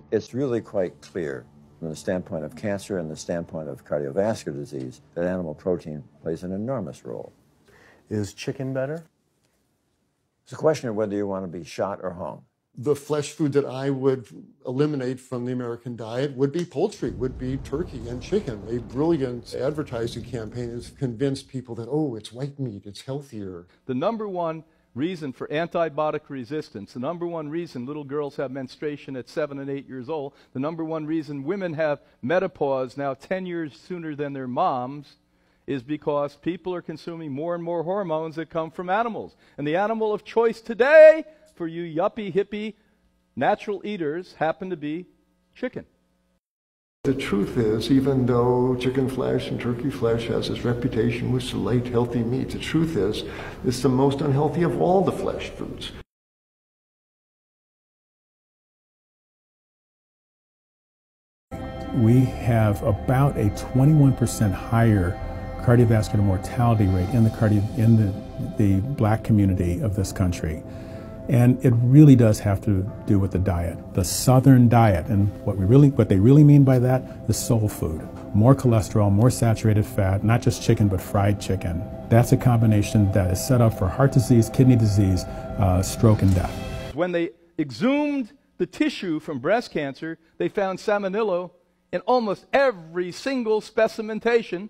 It's really quite clear from the standpoint of cancer and the standpoint of cardiovascular disease that animal protein plays an enormous role. Is chicken better? It's a question of whether you want to be shot or hung. The flesh food that I would eliminate from the American diet would be poultry, would be turkey and chicken. A brilliant advertising campaign has convinced people that, oh, it's white meat, it's healthier. The number one reason for antibiotic resistance, the number one reason little girls have menstruation at 7 and 8 years old, the number one reason women have menopause now 10 years sooner than their moms, is because people are consuming more and more hormones that come from animals. And the animal of choice today for you yuppie, hippie, natural eaters happen to be chicken. The truth is, even though chicken flesh and turkey flesh has this reputation with light, healthy meat, the truth is, it's the most unhealthy of all the flesh foods. We have about a 21% higher cardiovascular mortality rate in the black community of this country. And it really does have to do with the diet, the Southern diet. And what they really mean by that is soul food. More cholesterol, more saturated fat, not just chicken, but fried chicken. That's a combination that is set up for heart disease, kidney disease, stroke, and death. When they exhumed the tissue from breast cancer, they found salmonella in almost every single specimentation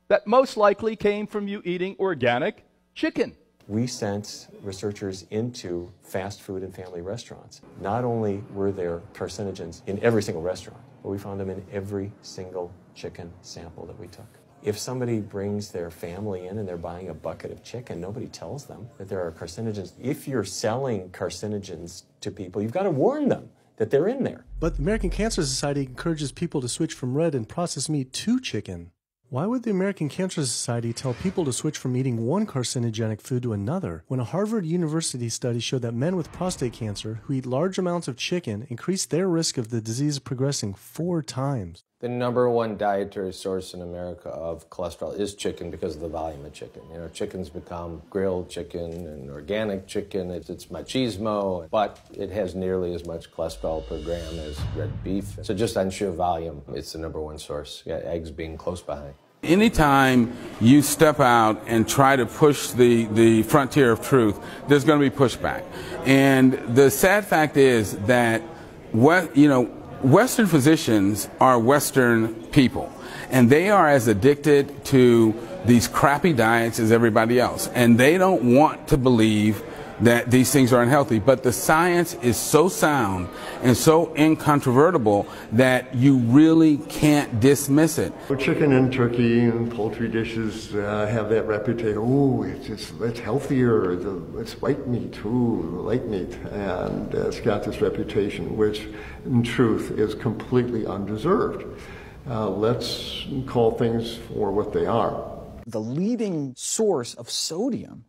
that most likely came from you eating organic chicken. We sent researchers into fast food and family restaurants. Not only were there carcinogens in every single restaurant, but we found them in every single chicken sample that we took. If somebody brings their family in and they're buying a bucket of chicken, nobody tells them that there are carcinogens. If you're selling carcinogens to people, you've got to warn them that they're in there. But the American Cancer Society encourages people to switch from red and processed meat to chicken. Why would the American Cancer Society tell people to switch from eating one carcinogenic food to another when a Harvard University study showed that men with prostate cancer who eat large amounts of chicken increase their risk of the disease progressing 4 times? The number one dietary source in America of cholesterol is chicken because of the volume of chicken. You know, chicken's become grilled chicken and organic chicken. It's machismo, but it has nearly as much cholesterol per gram as red beef. So just on sheer volume, it's the number one source, eggs being close behind. Anytime you step out and try to push the frontier of truth, there's going to be pushback. And the sad fact is that Western physicians are Western people, and they are as addicted to these crappy diets as everybody else. And they don't want to believe that these things are unhealthy. But the science is so sound and so incontrovertible that you really can't dismiss it. Chicken and turkey and poultry dishes have that reputation. Oh, it's healthier. It's white meat. Ooh, light meat. And it's got this reputation, which in truth is completely undeserved. Let's call things for what they are. The leading source of sodium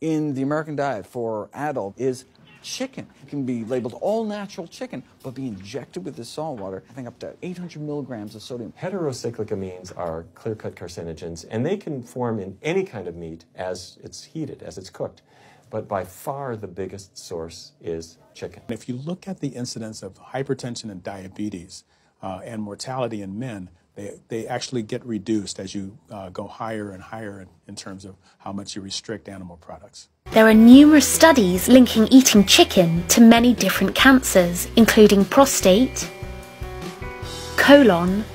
in the American diet for adult is chicken. It can be labeled all natural chicken, but be injected with this salt water, having up to 800 milligrams of sodium. Heterocyclic amines are clear-cut carcinogens, and they can form in any kind of meat as it's heated, as it's cooked. But by far the biggest source is chicken. If you look at the incidence of hypertension and diabetes and mortality in men, they actually get reduced as you go higher and higher in terms of how much you restrict animal products. There are numerous studies linking eating chicken to many different cancers, including prostate, colon,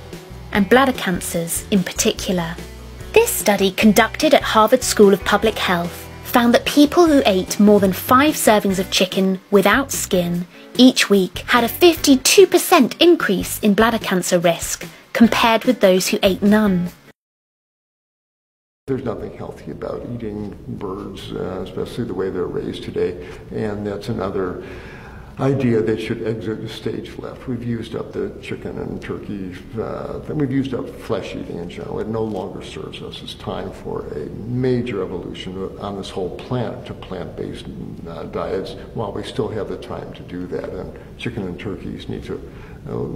and bladder cancers in particular. This study, conducted at Harvard School of Public Health, found that people who ate more than 5 servings of chicken without skin each week had a 52% increase in bladder cancer risk compared with those who ate none. There's nothing healthy about eating birds, especially the way they're raised today, and that's another idea that should exit the stage left. We've used up the chicken and turkey, and we've used up flesh eating in general. It no longer serves us. It's time for a major evolution on this whole planet to plant-based diets while we still have the time to do that. And chicken and turkeys need to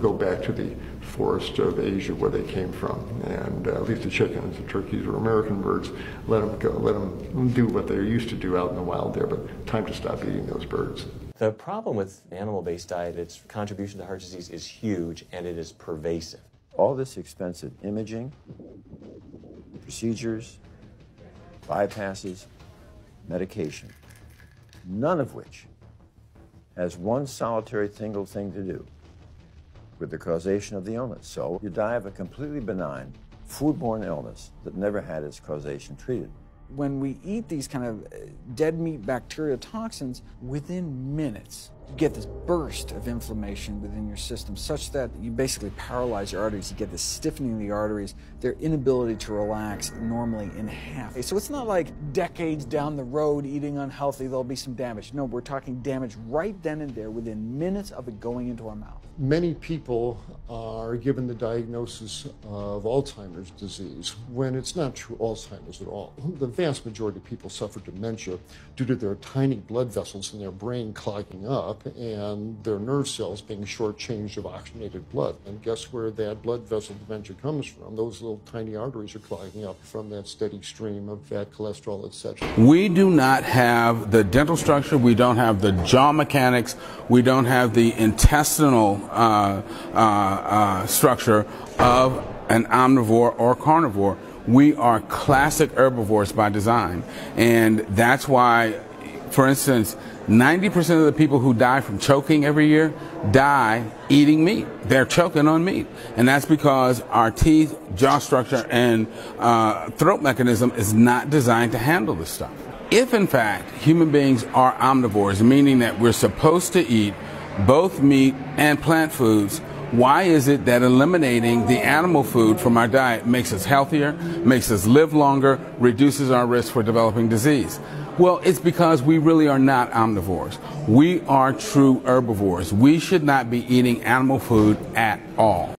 go back to the forest of Asia where they came from, and leave the chickens. The turkeys are American birds. Let them go. Let them do what they're used to do out in the wild there, but time to stop eating those birds. The problem with an animal-based diet, its contribution to heart disease is huge and it is pervasive. All this expensive imaging, procedures, bypasses, medication, none of which has one solitary single thing to do with the causation of the illness. So you die of a completely benign foodborne illness that never had its causation treated. When we eat these kind of dead meat bacteria toxins, within minutes, you get this burst of inflammation within your system such that you basically paralyze your arteries. You get this stiffening of the arteries, their inability to relax normally in half. So it's not like decades down the road eating unhealthy, there'll be some damage. No, we're talking damage right then and there within minutes of it going into our mouth. Many people are given the diagnosis of Alzheimer's disease when it's not true Alzheimer's at all. The vast majority of people suffer dementia due to their tiny blood vessels in their brain clogging up and their nerve cells being shortchanged of oxygenated blood. And guess where that blood vessel dementia comes from? Those little tiny arteries are clogging up from that steady stream of fat, cholesterol, etc. We do not have the dental structure, we don't have the jaw mechanics, we don't have the intestinal structure of an omnivore or carnivore. We are classic herbivores by design, and that's why, for instance, 90% of the people who die from choking every year die eating meat. They're choking on meat, and that's because our teeth, jaw structure, and throat mechanism is not designed to handle this stuff. If, in fact, human beings are omnivores, meaning that we're supposed to eat both meat and plant foods, why is it that eliminating the animal food from our diet makes us healthier, makes us live longer, reduces our risk for developing disease? Well, it's because we really are not omnivores. We are true herbivores. We should not be eating animal food at all.